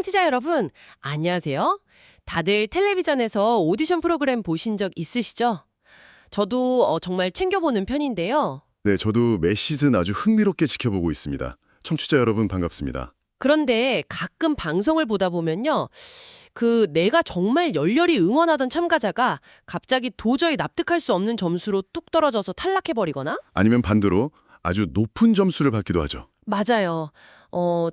청취자 여러분, 안녕하세요. 다들 텔레비전에서 오디션 프로그램 보신 적 있으시죠? 저도 정말 챙겨보는 편인데요. 네, 저도 매 시즌 아주 흥미롭게 지켜보고 있습니다. 청취자 여러분 반갑습니다. 그런데 가끔 방송을 보다 보면요. 내가 정말 열렬히 응원하던 참가자가 갑자기 도저히 납득할 수 없는 점수로 뚝 떨어져서 탈락해버리거나? 아니면 반대로 아주 높은 점수를 받기도 하죠. 맞아요.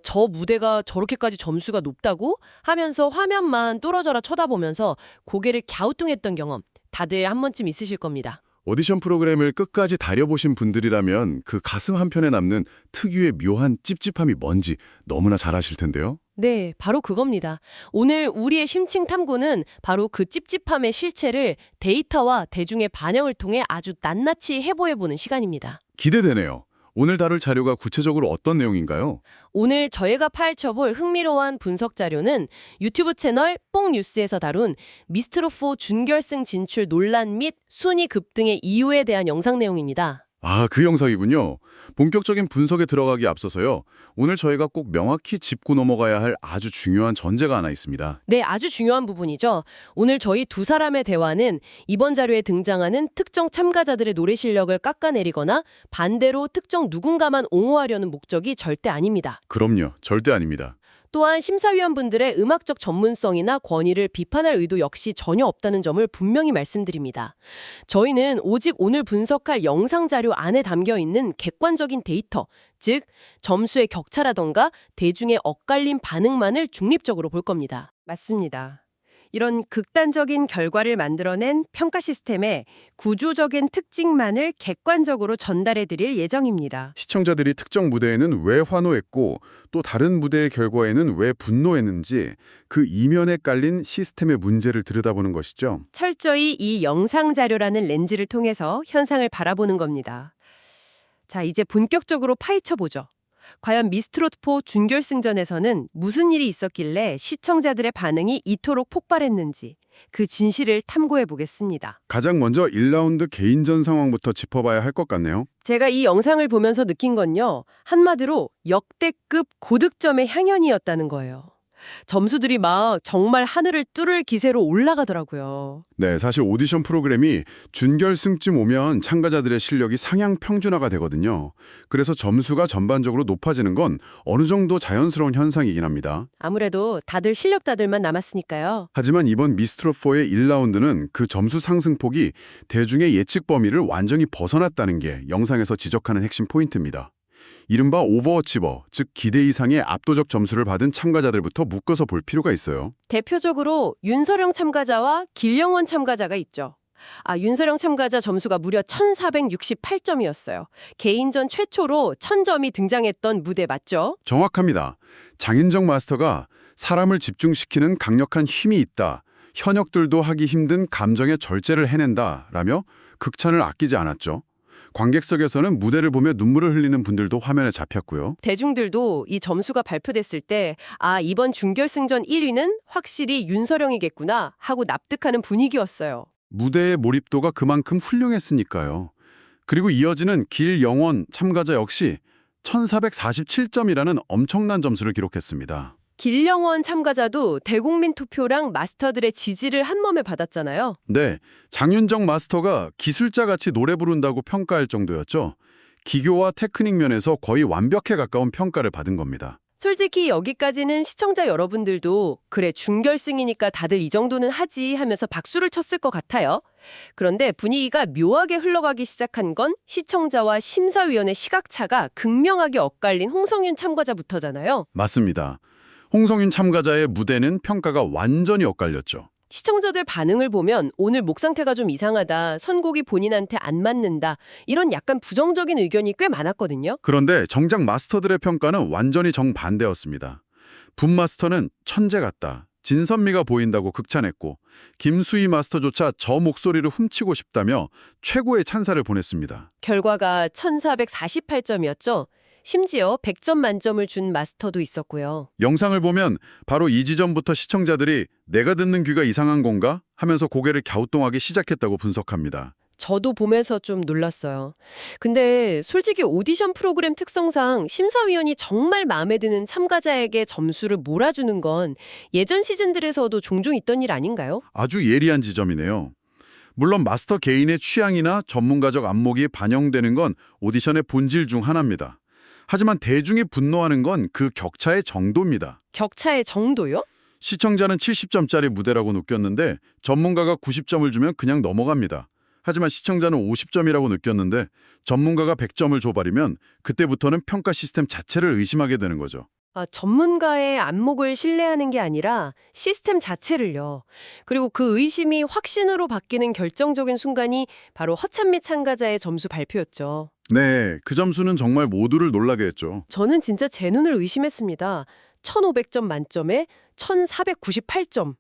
저 무대가 저렇게까지 점수가 높다고 하면서 화면만 뚫어져라 쳐다보면서 고개를 갸우뚱했던 경험 다들 한 번쯤 있으실 겁니다. 오디션 프로그램을 끝까지 다려보신 분들이라면 그 가슴 한편에 남는 특유의 묘한 찝찝함이 뭔지 너무나 잘 아실 텐데요. 네, 바로 그겁니다. 오늘 우리의 심층 탐구는 바로 그 찝찝함의 실체를 데이터와 대중의 반영을 통해 아주 낱낱이 해보해보는 시간입니다. 기대되네요. 오늘 다룰 자료가 구체적으로 어떤 내용인가요? 오늘 저희가 파헤쳐볼 흥미로운 분석 자료는 유튜브 채널 뽕뉴스에서 다룬 미스트롯4 준결승 진출 논란 및 순위 급등의 이유에 대한 영상 내용입니다. 아, 그 영상이군요. 본격적인 분석에 들어가기 앞서서요. 오늘 저희가 꼭 명확히 짚고 넘어가야 할 아주 중요한 전제가 하나 있습니다. 네, 아주 중요한 부분이죠. 오늘 저희 두 사람의 대화는 이번 자료에 등장하는 특정 참가자들의 노래 실력을 깎아내리거나 반대로 특정 누군가만 옹호하려는 목적이 절대 아닙니다. 그럼요. 절대 아닙니다. 또한 심사위원분들의 음악적 전문성이나 권위를 비판할 의도 역시 전혀 없다는 점을 분명히 말씀드립니다. 저희는 오직 오늘 분석할 영상 자료 안에 담겨있는 객관적인 데이터, 즉 점수의 격차라던가 대중의 엇갈린 반응만을 중립적으로 볼 겁니다. 맞습니다. 이런 극단적인 결과를 만들어낸 평가 시스템의 구조적인 특징만을 객관적으로 전달해 드릴 예정입니다. 시청자들이 특정 무대에는 왜 환호했고 또 다른 무대의 결과에는 왜 분노했는지 그 이면에 깔린 시스템의 문제를 들여다보는 것이죠. 철저히 이 영상 자료라는 렌즈를 통해서 현상을 바라보는 겁니다. 자, 이제 본격적으로 파헤쳐보죠. 과연 미스트롯4 준결승전에서는 무슨 일이 있었길래 시청자들의 반응이 이토록 폭발했는지 그 진실을 탐구해 보겠습니다. 가장 먼저 1라운드 개인전 상황부터 짚어봐야 할 것 같네요. 제가 이 영상을 보면서 느낀 건요. 한마디로 역대급 고득점의 향연이었다는 거예요. 점수들이 막 정말 하늘을 뚫을 기세로 올라가더라고요. 네, 사실 오디션 프로그램이 준결승쯤 오면 참가자들의 실력이 상향 평준화가 되거든요. 그래서 점수가 전반적으로 높아지는 건 어느 정도 자연스러운 현상이긴 합니다. 아무래도 다들 실력자들만 남았으니까요. 하지만 이번 미스트롯4의 1라운드는 그 점수 상승폭이 대중의 예측 범위를 완전히 벗어났다는 게 영상에서 지적하는 핵심 포인트입니다. 이른바 오버어치버, 즉 기대 이상의 압도적 점수를 받은 참가자들부터 묶어서 볼 필요가 있어요. 대표적으로 윤서령 참가자와 길영원 참가자가 있죠. 윤서령 참가자 점수가 무려 1468점이었어요. 개인전 최초로 1000점이 등장했던 무대 맞죠? 정확합니다. 장윤정 마스터가 사람을 집중시키는 강력한 힘이 있다. 현역들도 하기 힘든 감정의 절제를 해낸다. 라며 극찬을 아끼지 않았죠. 관객석에서는 무대를 보며 눈물을 흘리는 분들도 화면에 잡혔고요. 대중들도 이 점수가 발표됐을 때 이번 준결승전 1위는 확실히 윤서령이겠구나 하고 납득하는 분위기였어요. 무대의 몰입도가 그만큼 훌륭했으니까요. 그리고 이어지는 길영원 참가자 역시 1447점이라는 엄청난 점수를 기록했습니다. 길영원 참가자도 대국민 투표랑 마스터들의 지지를 한몸에 받았잖아요. 네, 장윤정 마스터가 기술자같이 노래 부른다고 평가할 정도였죠. 기교와 테크닉 면에서 거의 완벽에 가까운 평가를 받은 겁니다. 솔직히 여기까지는 시청자 여러분들도 그래 준결승이니까 다들 이 정도는 하지 하면서 박수를 쳤을 것 같아요. 그런데 분위기가 묘하게 흘러가기 시작한 건 시청자와 심사위원의 시각차가 극명하게 엇갈린 홍성윤 참가자부터잖아요. 맞습니다. 홍성윤 참가자의 무대는 평가가 완전히 엇갈렸죠. 시청자들 반응을 보면 오늘 목 상태가 좀 이상하다, 선곡이 본인한테 안 맞는다 이런 약간 부정적인 의견이 꽤 많았거든요. 그런데 정작 마스터들의 평가는 완전히 정반대였습니다. 분마스터는 천재 같다. 진선미가 보인다고 극찬했고 김수희 마스터조차 저 목소리를 훔치고 싶다며 최고의 찬사를 보냈습니다. 결과가 1448점이었죠. 심지어 100점 만점을 준 마스터도 있었고요. 영상을 보면 바로 이 지점부터 시청자들이 내가 듣는 귀가 이상한 건가 하면서 고개를 갸우뚱하기 시작했다고 분석합니다. 저도 보면서 좀 놀랐어요. 근데 솔직히 오디션 프로그램 특성상 심사위원이 정말 마음에 드는 참가자에게 점수를 몰아주는 건 예전 시즌들에서도 종종 있던 일 아닌가요? 아주 예리한 지점이네요. 물론 마스터 개인의 취향이나 전문가적 안목이 반영되는 건 오디션의 본질 중 하나입니다. 하지만 대중이 분노하는 건 그 격차의 정도입니다. 격차의 정도요? 시청자는 70점짜리 무대라고 느꼈는데 전문가가 90점을 주면 그냥 넘어갑니다. 하지만 시청자는 50점이라고 느꼈는데 전문가가 100점을 줘버리면 그때부터는 평가 시스템 자체를 의심하게 되는 거죠. 전문가의 안목을 신뢰하는 게 아니라 시스템 자체를요. 그리고 그 의심이 확신으로 바뀌는 결정적인 순간이 바로 허찬미 참가자의 점수 발표였죠. 네, 그 점수는 정말 모두를 놀라게 했죠. 저는 진짜 제 눈을 의심했습니다. 1500점 만점에 1498점.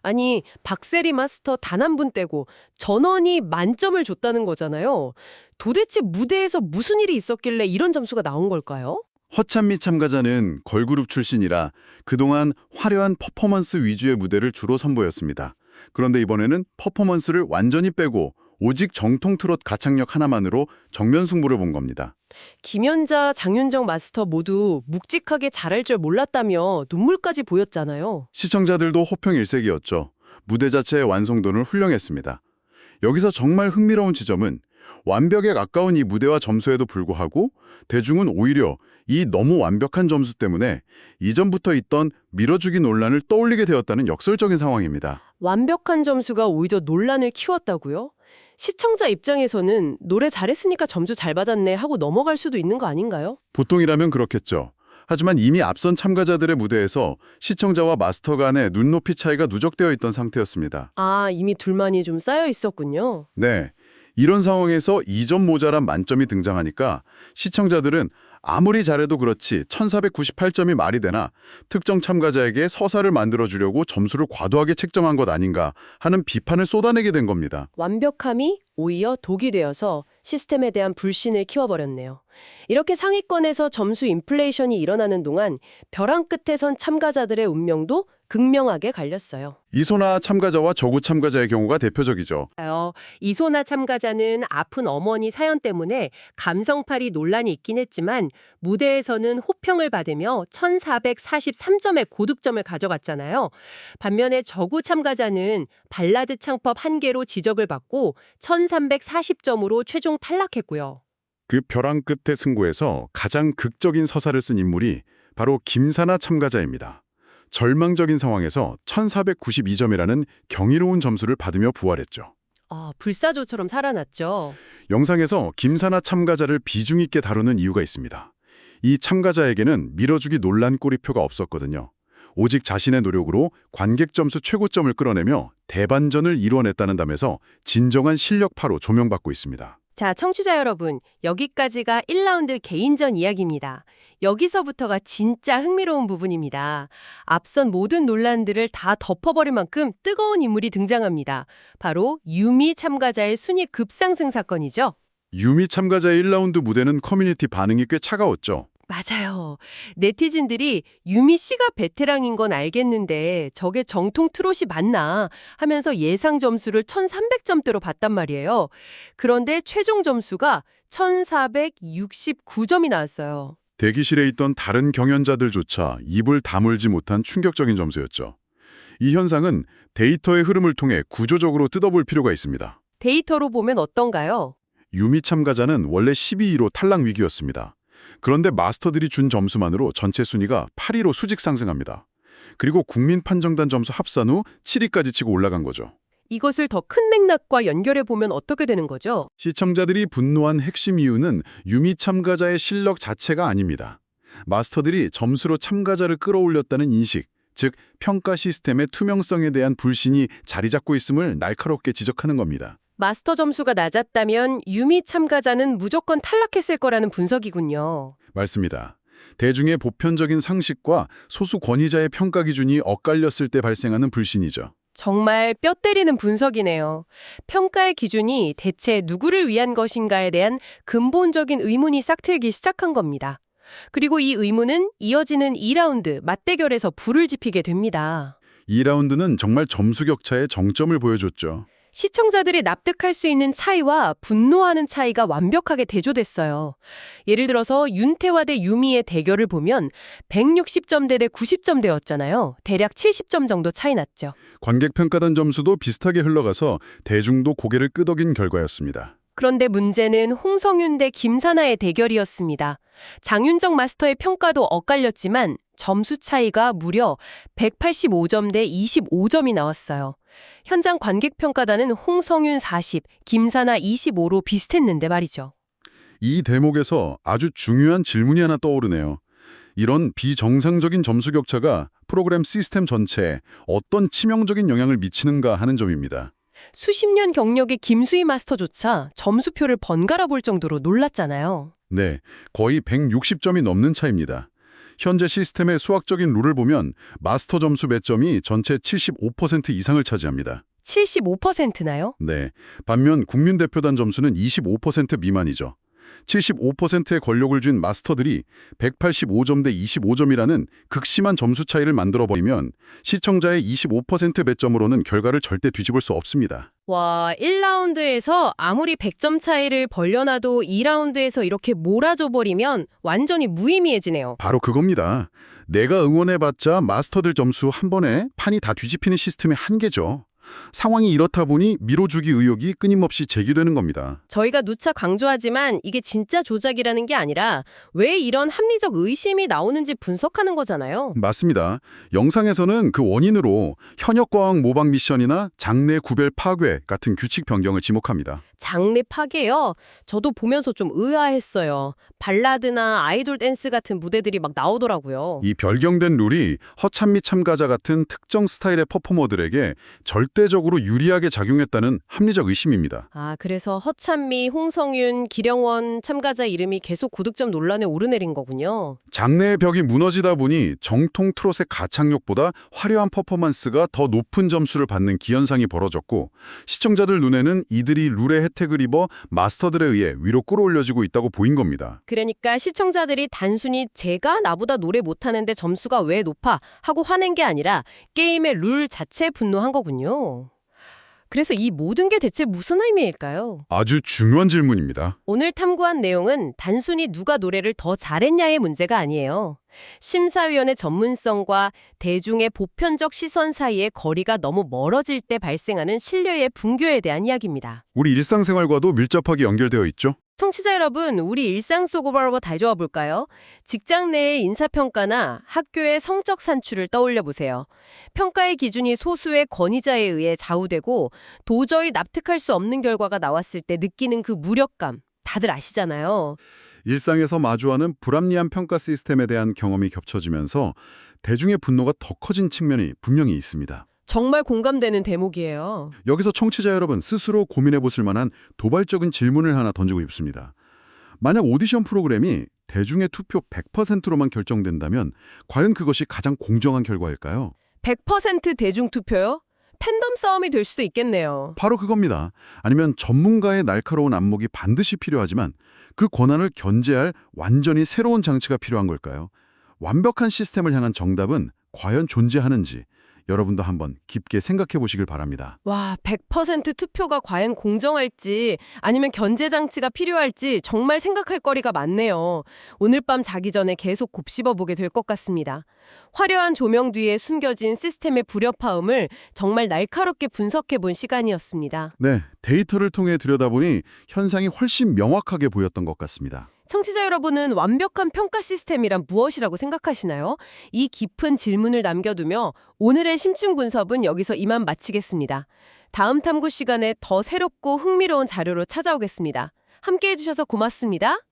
아니, 박세리 마스터 단 한 분 떼고 전원이 만점을 줬다는 거잖아요. 도대체 무대에서 무슨 일이 있었길래 이런 점수가 나온 걸까요? 허찬미 참가자는 걸그룹 출신이라 그동안 화려한 퍼포먼스 위주의 무대를 주로 선보였습니다. 그런데 이번에는 퍼포먼스를 완전히 빼고 오직 정통 트롯 가창력 하나만으로 정면 승부를 본 겁니다. 김연자, 장윤정 마스터 모두 묵직하게 잘할 줄 몰랐다며 눈물까지 보였잖아요. 시청자들도 호평일색이었죠. 무대 자체의 완성도는 훌륭했습니다. 여기서 정말 흥미로운 지점은 완벽에 가까운 이 무대와 점수에도 불구하고 대중은 오히려 이 너무 완벽한 점수 때문에 이전부터 있던 밀어주기 논란을 떠올리게 되었다는 역설적인 상황입니다. 완벽한 점수가 오히려 논란을 키웠다고요? 시청자 입장에서는 노래 잘했으니까 점수 잘 받았네 하고 넘어갈 수도 있는 거 아닌가요? 보통이라면 그렇겠죠. 하지만 이미 앞선 참가자들의 무대에서 시청자와 마스터 간의 눈높이 차이가 누적되어 있던 상태였습니다. 이미 둘만이 좀 쌓여 있었군요. 네, 이런 상황에서 2점 모자란 만점이 등장하니까 시청자들은 아무리 잘해도 그렇지 1498점이 말이 되나 특정 참가자에게 서사를 만들어주려고 점수를 과도하게 책정한 것 아닌가 하는 비판을 쏟아내게 된 겁니다. 완벽함이 오히려 독이 되어서 시스템에 대한 불신을 키워버렸네요. 이렇게 상위권에서 점수 인플레이션이 일어나는 동안 벼랑 끝에 선 참가자들의 운명도 극명하게 갈렸어요. 이소나 참가자와 저구 참가자의 경우가 대표적이죠. 이소나 참가자는 아픈 어머니 사연 때문에 감성팔이 논란이 있긴 했지만 무대에서는 호평을 받으며 1443점의 고득점을 가져갔잖아요. 반면에 저구 참가자는 발라드 창법 한 개로 지적을 받고 1340점으로 최종 탈락했고요. 그 벼랑 끝의 승부에서 가장 극적인 서사를 쓴 인물이 바로 김사나 참가자입니다. 절망적인 상황에서 1492점이라는 경이로운 점수를 받으며 부활했죠. 불사조처럼 살아났죠. 영상에서 김사나 참가자를 비중 있게 다루는 이유가 있습니다. 이 참가자에게는 밀어주기 논란 꼬리표가 없었거든요. 오직 자신의 노력으로 관객 점수 최고점을 끌어내며 대반전을 이뤄냈다는 점에서 진정한 실력파로 조명받고 있습니다. 자, 청취자 여러분, 여기까지가 1라운드 개인전 이야기입니다. 여기서부터가 진짜 흥미로운 부분입니다. 앞선 모든 논란들을 다 덮어버릴 만큼 뜨거운 인물이 등장합니다. 바로 유미 참가자의 순위 급상승 사건이죠. 유미 참가자의 1라운드 무대는 커뮤니티 반응이 꽤 차가웠죠. 맞아요. 네티즌들이 유미 씨가 베테랑인 건 알겠는데 저게 정통 트롯이 맞나 하면서 예상 점수를 1300점대로 봤단 말이에요. 그런데 최종 점수가 1469점이 나왔어요. 대기실에 있던 다른 경연자들조차 입을 다물지 못한 충격적인 점수였죠. 이 현상은 데이터의 흐름을 통해 구조적으로 뜯어볼 필요가 있습니다. 데이터로 보면 어떤가요? 유미 참가자는 원래 12위로 탈락 위기였습니다. 그런데 마스터들이 준 점수만으로 전체 순위가 8위로 수직 상승합니다. 그리고 국민 판정단 점수 합산 후 7위까지 치고 올라간 거죠. 이것을 더 큰 맥락과 연결해 보면 어떻게 되는 거죠? 시청자들이 분노한 핵심 이유는 유미 참가자의 실력 자체가 아닙니다. 마스터들이 점수로 참가자를 끌어올렸다는 인식, 즉 평가 시스템의 투명성에 대한 불신이 자리 잡고 있음을 날카롭게 지적하는 겁니다. 마스터 점수가 낮았다면 유미 참가자는 무조건 탈락했을 거라는 분석이군요. 맞습니다. 대중의 보편적인 상식과 소수 권위자의 평가 기준이 엇갈렸을 때 발생하는 불신이죠. 정말 뼈 때리는 분석이네요. 평가의 기준이 대체 누구를 위한 것인가에 대한 근본적인 의문이 싹틀기 시작한 겁니다. 그리고 이 의문은 이어지는 2라운드 맞대결에서 불을 지피게 됩니다. 2라운드는 정말 점수 격차의 정점을 보여줬죠. 시청자들이 납득할 수 있는 차이와 분노하는 차이가 완벽하게 대조됐어요. 예를 들어서 윤태화 대 유미의 대결을 보면 160점대 대 90점대였잖아요. 대략 70점 정도 차이 났죠. 관객평가단 점수도 비슷하게 흘러가서 대중도 고개를 끄덕인 결과였습니다. 그런데 문제는 홍성윤 대 김사나의 대결이었습니다. 장윤정 마스터의 평가도 엇갈렸지만 점수 차이가 무려 185점 대 25점이 나왔어요. 현장 관객평가단은 홍성윤 40, 김사나 25로 비슷했는데 말이죠. 이 대목에서 아주 중요한 질문이 하나 떠오르네요. 이런 비정상적인 점수 격차가 프로그램 시스템 전체에 어떤 치명적인 영향을 미치는가 하는 점입니다. 수십 년 경력의 김수희 마스터조차 점수표를 번갈아 볼 정도로 놀랐잖아요. 네, 거의 160점이 넘는 차이입니다. 현재 시스템의 수학적인 룰을 보면 마스터 점수 배점이 전체 75% 이상을 차지합니다. 75%나요? 네, 반면 국민대표단 점수는 25% 미만이죠. 75%의 권력을 쥔 마스터들이 185점 대 25점이라는 극심한 점수 차이를 만들어버리면 시청자의 25% 배점으로는 결과를 절대 뒤집을 수 없습니다. 와, 1라운드에서 아무리 100점 차이를 벌려놔도 2라운드에서 이렇게 몰아줘버리면 완전히 무의미해지네요. 바로 그겁니다. 내가 응원해봤자 마스터들 점수 한 번에 판이 다 뒤집히는 시스템의 한계죠. 상황이 이렇다 보니 밀어주기 의혹이 끊임없이 제기되는 겁니다. 저희가 누차 강조하지만 이게 진짜 조작이라는 게 아니라 왜 이런 합리적 의심이 나오는지 분석하는 거잖아요. 맞습니다. 영상에서는 그 원인으로 현역과학 모방 미션이나 장내 구별 파괴 같은 규칙 변경을 지목합니다. 장르 파괴요? 저도 보면서 좀 의아했어요. 발라드나 아이돌 댄스 같은 무대들이 막 나오더라고요. 이 변경된 룰이 허참미 참가자 같은 특정 스타일의 퍼포머들에게 절대적으로 유리하게 작용했다는 합리적 의심입니다. 아, 그래서 허찬미, 홍성윤, 기령원 참가자 이름이 계속 구득점 논란에 오르내린 거군요. 장내의 벽이 무너지다 보니 정통 트롯의 가창력보다 화려한 퍼포먼스가 더 높은 점수를 받는 기현상이 벌어졌고 시청자들 눈에는 이들이 룰의 혜택을 입어 마스터들에 의해 위로 끌어올려지고 있다고 보인 겁니다. 그러니까 시청자들이 단순히 제가 나보다 노래 못하는데 점수가 왜 높아 하고 화낸 게 아니라 게임의 룰 자체에 분노한 거군요. 그래서 이 모든 게 대체 무슨 의미일까요? 아주 중요한 질문입니다. 오늘 탐구한 내용은 단순히 누가 노래를 더 잘했냐의 문제가 아니에요. 심사위원의 전문성과 대중의 보편적 시선 사이의 거리가 너무 멀어질 때 발생하는 신뢰의 붕괴에 대한 이야기입니다. 우리 일상생활과도 밀접하게 연결되어 있죠. 청취자 여러분, 우리 일상 속으로 다져와 볼까요? 직장 내의 인사평가나 학교의 성적 산출을 떠올려 보세요. 평가의 기준이 소수의 권위자에 의해 좌우되고 도저히 납득할 수 없는 결과가 나왔을 때 느끼는 그 무력감, 다들 아시잖아요. 일상에서 마주하는 불합리한 평가 시스템에 대한 경험이 겹쳐지면서 대중의 분노가 더 커진 측면이 분명히 있습니다. 정말 공감되는 대목이에요. 여기서 청취자 여러분 스스로 고민해 보실 만한 도발적인 질문을 하나 던지고 싶습니다. 만약 오디션 프로그램이 대중의 투표 100%로만 결정된다면 과연 그것이 가장 공정한 결과일까요? 100% 대중투표요? 팬덤 싸움이 될 수도 있겠네요. 바로 그겁니다. 아니면 전문가의 날카로운 안목이 반드시 필요하지만 그 권한을 견제할 완전히 새로운 장치가 필요한 걸까요? 완벽한 시스템을 향한 정답은 과연 존재하는지 여러분도 한번 깊게 생각해 보시길 바랍니다. 와, 100% 투표가 과연 공정할지 아니면 견제 장치가 필요할지 정말 생각할 거리가 많네요. 오늘 밤 자기 전에 계속 곱씹어 보게 될 것 같습니다. 화려한 조명 뒤에 숨겨진 시스템의 불협화음을 정말 날카롭게 분석해 본 시간이었습니다. 네, 데이터를 통해 들여다보니 현상이 훨씬 명확하게 보였던 것 같습니다. 청취자 여러분은 완벽한 평가 시스템이란 무엇이라고 생각하시나요? 이 깊은 질문을 남겨두며 오늘의 심층 분석은 여기서 이만 마치겠습니다. 다음 탐구 시간에 더 새롭고 흥미로운 자료로 찾아오겠습니다. 함께해 주셔서 고맙습니다.